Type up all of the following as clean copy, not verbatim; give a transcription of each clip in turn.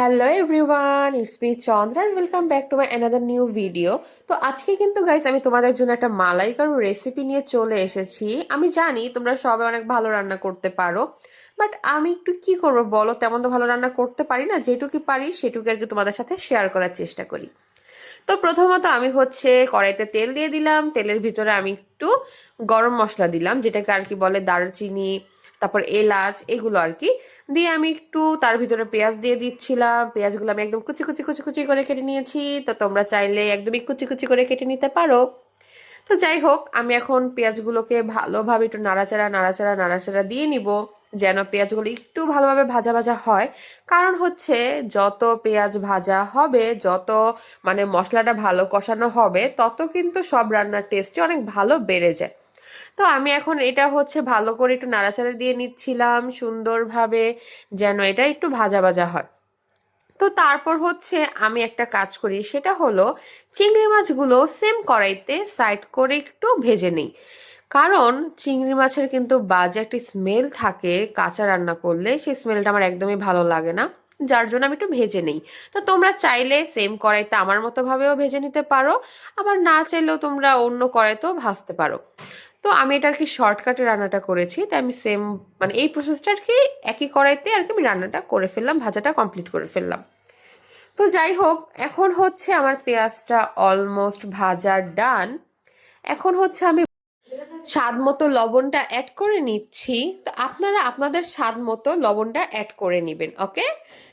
Hello everyone, it's me Chandra and welcome back to my another new video. তো আজকে কিন্তু guys আমি তোমাদের জন্য একটা মালাইকারি রেসিপি নিয়ে চলে এসেছি। আমি জানি তোমরা সবাই অনেক ভালো রান্না করতে পারো, বাট আমি একটু কি করবো বলো, তেমন তো ভালো রান্না করতে পারি না। যেটুকু পারি সেটুকু আর কি তোমাদের সাথে শেয়ার করার চেষ্টা করি। তো প্রথমত আমি কড়াইতে তেল দিয়ে দিলাম। তেলের ভিতরে আমি একটু গরম মশলা দিলাম, যেটাকে আর কি বলে দারচিনি, তারপর এলাচ, এগুলো আর কি দিয়ে আমি একটু তার ভিতরে পেঁয়াজ দিয়ে দিচ্ছিলাম। পেঁয়াজগুলো আমি একদম কুচি কুচি কুচি কুচি করে কেটে নিয়েছি। তো তোমরা চাইলে একদমই কুচি কুচি করে কেটে নিতে পারো। তো যাই হোক, আমি এখন পেঁয়াজগুলোকে ভালোভাবে একটু নাড়াচাড়া নাড়াচাড়া নাড়াচাড়া দিয়ে নিব, যেন পেঁয়াজগুলো একটু ভালোভাবে ভাজা ভাজা হয়। কারণ যত পেঁয়াজ ভাজা হবে, যত মশলাটা ভালো কষানো হবে, তত কিন্তু সব রান্নার টেস্টই অনেক ভালো বেড়ে যায়। তো আমি এখন এটা ভালো করে একটু নাড়াচাড়া দিয়ে নিচ্ছিলাম সুন্দরভাবে, যেন এটা একটু ভাজা ভাজা হয়। তো তারপর আমি একটা কাজ করি, সেটা হলো চিংড়ি মাছগুলো সেম কড়াইতে সাইড করে একটু ভেজে নিই। কারণ চিংড়ি মাছের কিন্তু বাজে একটি স্মেল থাকে কাঁচা রান্না করলে, সেই স্মেলটা আমার একদমই ভালো লাগে না। যার জন্য আমি একটু ভেজে নিই। তো তোমরা চাইলে সেম কড়াইতে আমার মতো ভাবেও ভেজে নিতে পারো, আবার না চাইলেও তোমরা অন্য কড়াইতেও ভাজতে পারো। তো আমি এটা আর কি শর্টকাটে রান্নাটা করেছি, তাই আমি সেম এই প্রসেসটা আর কি একই কড়াইতে আর কি আমি রান্নাটা করে ফেললাম, ভাজাটা কমপ্লিট করে ফেললাম। তো যাই হোক, এখন আমার পেঁয়াজটা অলমোস্ট ভাজা ডান। এখন আমি স্বাদ মতো লবণটা অ্যাড করে নিচ্ছি। তো আপনারা আপনাদের স্বাদ মতো লবণটা অ্যাড করে নেবেন, ওকে?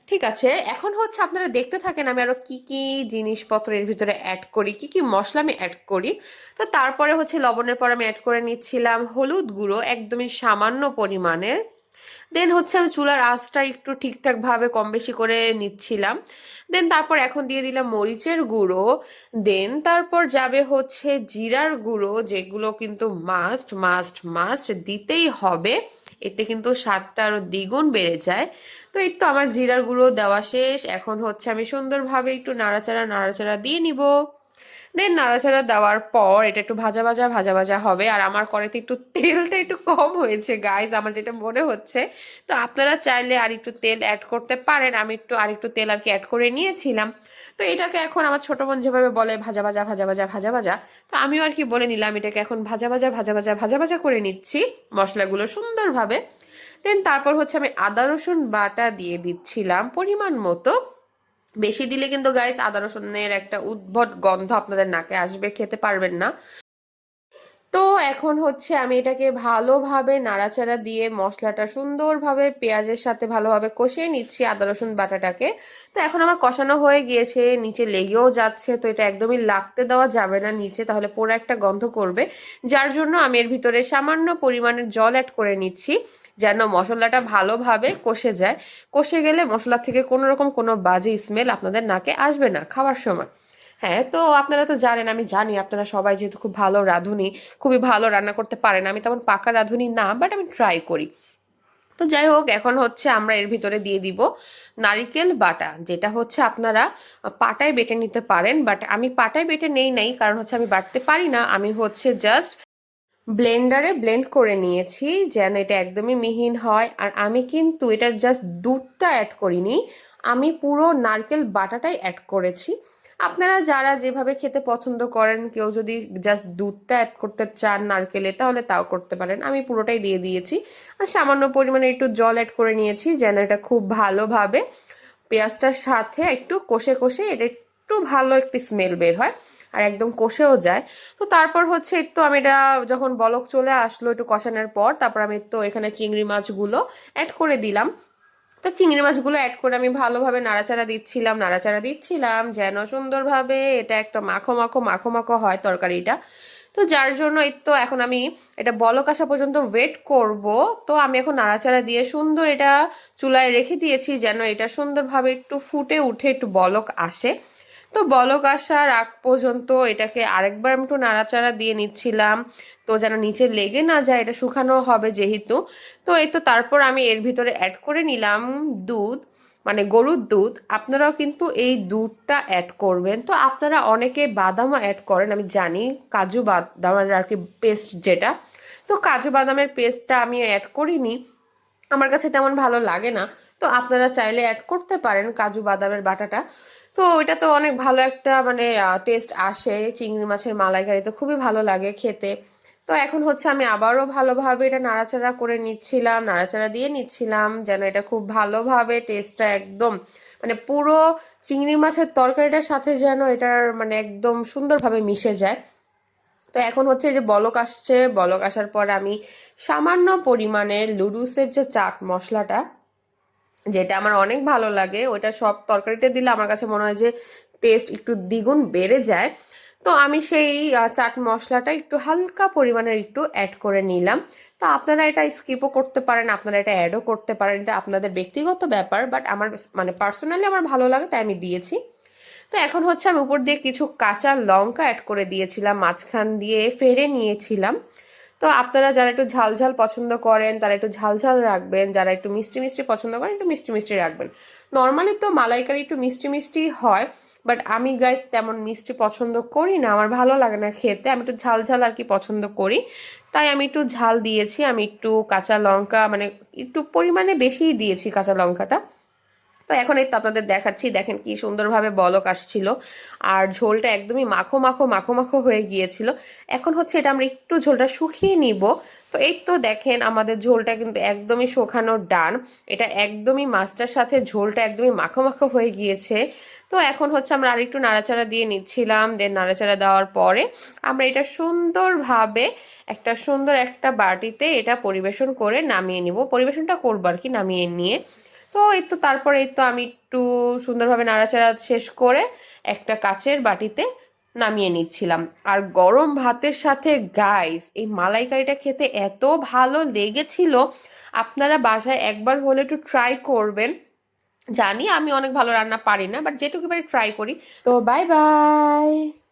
ঠিক আছে। এখন আপনারা দেখতে থাকেন আমি আরো কি কি জিনিসপত্র এর ভিতরে অ্যাড করি, কি কি মশলা আমি অ্যাড করি। তো তারপরে লবণের পর আমি অ্যাড করে নিচ্ছিলাম হলুদ গুঁড়ো, একদমই সামান্য পরিমাণের। দেন আমি চুলার আঁচটা একটু ঠিকঠাক ভাবে কম বেশি করে নিচ্ছিলাম। দেন তারপর এখন দিয়ে দিলাম মরিচের গুঁড়ো। দেন তারপর যাবে জিরার গুঁড়ো, যেগুলো কিন্তু মাস্ট মাস্ট মাস্ট দিতেই হবে। এতে কিন্তু স্বাদটা আরো দ্বিগুণ বেড়ে যায়। তো এই তো আমার জিরার গুঁড়ো দেওয়া শেষ। এখন আমি সুন্দরভাবে একটু নাড়াচাড়া নাড়াচাড়া দিয়ে নিব। দেন নাড়াচাড়া দেওয়ার পর এটা একটু ভাজা ভাজা ভাজা ভাজা হবে। আর আমার কড়াইতে একটু তেলটা একটু কম হয়েছে গাইস, আমার যেটা মনে হচ্ছে। তো আপনারা চাইলে আর একটু তেল অ্যাড করতে পারেন, আমি একটু আর একটু তেল আর কি অ্যাড করে নিয়েছিলাম। তো এটাকে এখন আমার ছোট বোন যেভাবে বলে ভাজা ভাজা ভাজা ভাজা ভাজা ভাজা, তো আমিও আর কি বলে নিলাম এটাকে এখন ভাজা ভাজা ভাজা ভাজা ভাজা ভাজা করে নিচ্ছি মশলাগুলো সুন্দরভাবে। দেন তারপর আমি আদা রসুন বাটা দিয়ে দিচ্ছিলাম পরিমাণ মতো। বেশি দিলে কিন্তু গাইস আদা রসুনের একটা উদ্ভট গন্ধ আপনাদের নাকে আসবে, খেতে পারবেন না। তো এখন আমি এটাকে ভালোভাবে নাড়াচাড়া দিয়ে মশলাটা সুন্দরভাবে পেঁয়াজের সাথে ভালোভাবে কষিয়ে নিচ্ছি আদা রসুন বাটাটাকে। তো এখন আমার কষানো হয়ে গিয়েছে, নিচে লেগেও যাচ্ছে। তো এটা একদমই লাগতে দেওয়া যাবে না নিচে, তাহলে পুরো একটা গন্ধ করবে। যার জন্য আমি এর ভিতরে সামান্য পরিমাণের জল অ্যাড করে নিচ্ছি, যেন মশলাটা ভালোভাবে কষে যায়। কষে গেলে মশলা থেকে কোনো রকম কোনো বাজে স্মেল আপনাদের নাকে আসবে না খাওয়ার সময়। হ্যাঁ, তো আপনারা তো জানেন, আমি জানি আপনারা সবাই যেহেতু খুব ভালো রাঁধুনি, খুবই ভালো রান্না করতে পারেন। আমি তেমন পাকা রাঁধুনি না, বাট আমি ট্রাই করি। তো যাই হোক, এখন আমরা এর ভিতরে দিয়ে দিব নারিকেল বাটা, যেটা আপনারা পাটায় বেটে নিতে পারেন। বাট আমি পাটায় বেটে নেই নাই, কারণ আমি বাটতে পারি না। আমি জাস্ট ব্লেন্ডারে ব্লেন্ড করে নিয়েছি, যেন এটা একদমই মিহিন হয়। আর আমি কিন্তু এটার জাস্ট দুধটা অ্যাড করিনি, আমি পুরো নারকেল বাটাটাই অ্যাড করেছি। আপনারা যারা যেভাবে খেতে পছন্দ করেন, কেউ যদি জাস্ট দুধটা অ্যাড করতে চান নারকেলে, তাহলে তাও করতে পারেন। আমি পুরোটাই দিয়ে দিয়েছি। আর সামান্য পরিমাণে একটু জল অ্যাড করে নিয়েছি, যেন এটা খুব ভালোভাবে পেঁয়াজটার সাথে একটু কষে কষে এটা একটু ভালো একটি স্মেল বের হয়, আর একদম কষেও যায়। তো তারপর একটু আমি এটা যখন বলক চলে আসলো একটু কষানোর পর, তারপর আমি তো এখানে চিংড়ি মাছগুলো অ্যাড করে দিলাম। তো চিংড়ি মাছগুলো অ্যাড করে আমি ভালোভাবে নাড়াচাড়া দিচ্ছিলাম নাড়াচাড়া দিচ্ছিলাম, যেন সুন্দরভাবে এটা একটা মাখো মাখো মাখো মাখো হয় তরকারিটা। তো যার জন্য এই তো এখন আমি এটা বলক আসা পর্যন্ত ওয়েট করব। তো আমি এখন নাড়াচাড়া দিয়ে সুন্দর এটা চুলায় রেখে দিয়েছি, যেন এটা সুন্দরভাবে একটু ফুটে উঠে একটু বলক আসে। তো বলক আসার আগ পর্যন্ত এটাকে আরেকবার আমি একটু নাড়াচাড়া দিয়ে নিচ্ছিলাম, তো যেন নিচে লেগে না যায়, এটা শুকানো হবে যেহেতু। তো এই তো তারপর আমি এর ভিতরে অ্যাড করে নিলাম দুধ, গরুর দুধ। আপনারাও কিন্তু এই দুধটা অ্যাড করবেন। তো আপনারা অনেকে বাদামও অ্যাড করেন, আমি জানি, কাজু বাদামের আর কি পেস্ট যেটা। তো কাজু বাদামের পেস্টটা আমি অ্যাড করিনি, আমার কাছে তেমন ভালো লাগে না। তো তো আপনারা চাইলে অ্যাড করতে পারেন কাজু বাদামের বাটাটা। তো ওইটা তো অনেক ভালো একটা মানে টেস্ট আসে, চিংড়ি মাছের মালাইকারি তো খুবই ভালো লাগে খেতে। তো এখন হচ্ছে আমি আবারও ভালোভাবে এটা নাড়াচাড়া করে নিচ্ছিলাম, নাড়াচাড়া দিয়ে নিচ্ছিলাম যেন এটা খুব ভালোভাবে টেস্টটা একদম মানে পুরো চিংড়ি মাছের তরকারিটার সাথে যেন এটার মানে একদম সুন্দরভাবে মিশে যায়। তো এখন হচ্ছে যে বলক আসছে, বলক আসার পর আমি সামান্য পরিমাণের লুডুসের যে চাট মশলাটা, যেটা আমার অনেক ভালো লাগে, ওইটা সব তরকারিতে দিলে আমার কাছে মনে হয় যে টেস্ট একটু দ্বিগুণ বেড়ে যায়। তো আমি সেই চাট মশলাটা একটু হালকা পরিমাণের একটু অ্যাড করে নিলাম। তো আপনারা এটা স্কিপও করতে পারেন, আপনারা এটা অ্যাডও করতে পারেন, এটা আপনাদের ব্যক্তিগত ব্যাপার, বাট আমার মানে পার্সোনালি আমার ভালো লাগে তাই আমি দিয়েছি। তো এখন হচ্ছে আমি উপর দিয়ে কিছু কাঁচা লঙ্কা অ্যাড করে দিয়েছিলাম, মাঝখান দিয়ে ফেড়ে নিয়েছিলাম। তো আপনারা যারা একটু ঝাল ঝাল পছন্দ করেন তারা একটু ঝাল ঝাল রাখবেন, যারা একটু মিষ্টি মিষ্টি পছন্দ করেন একটু মিষ্টি মিষ্টি রাখবেন। নর্মালি তো মালাইকারি একটু মিষ্টি মিষ্টি হয়, বাট আমি গাইস তেমন মিষ্টি পছন্দ করি না, আমার ভালো লাগে না খেতে, আমি একটু ঝাল ঝাল আর কি পছন্দ করি। তাই আমি একটু ঝাল দিয়েছি, আমি একটু কাঁচা লঙ্কা মানে একটু পরিমাণে বেশিই দিয়েছি কাঁচা লঙ্কাটা। তো এখন এই তো আপনাদের দেখাচ্ছি, দেখেন কি সুন্দরভাবে বলক আসছিল আর ঝোলটা একদমই মাখো মাখো মাখো মাখো হয়ে গিয়েছিল। এখন হচ্ছে এটা আমরা একটু ঝোলটা শুকিয়ে নিব। তো এই তো দেখেন আমাদের ঝোলটা কিন্তু একদমই শুকানো ডান, এটা একদমই মাছটার সাথে ঝোলটা একদমই মাখো মাখো হয়ে গিয়েছে। তো এখন হচ্ছে আমরা আরেকটু নাড়াচাড়া দিয়ে নিচ্ছিলাম, দেন নাড়াচাড়া দেওয়ার পরে আমরা এটা সুন্দরভাবে একটা সুন্দর একটা বাটিতে এটা পরিবেশন করে নামিয়ে নিব, পরিবেশনটা করবো আর কি নামিয়ে নিয়ে। তো এই তো তারপরে এই তো আমি একটু সুন্দরভাবে নাড়াচাড়া শেষ করে একটা কাচের বাটিতে নামিয়ে নিচ্ছিলাম। আর গরম ভাতের সাথে গাইস এই মালাইকারিটা খেতে এত ভালো লেগেছিল, আপনারা বাসায় একবার হলে একটু ট্রাই করবেন। জানি আমি অনেক ভালো রান্না পারি না, বাট যেটুকু পারি ট্রাই করি। তো বাই বাই।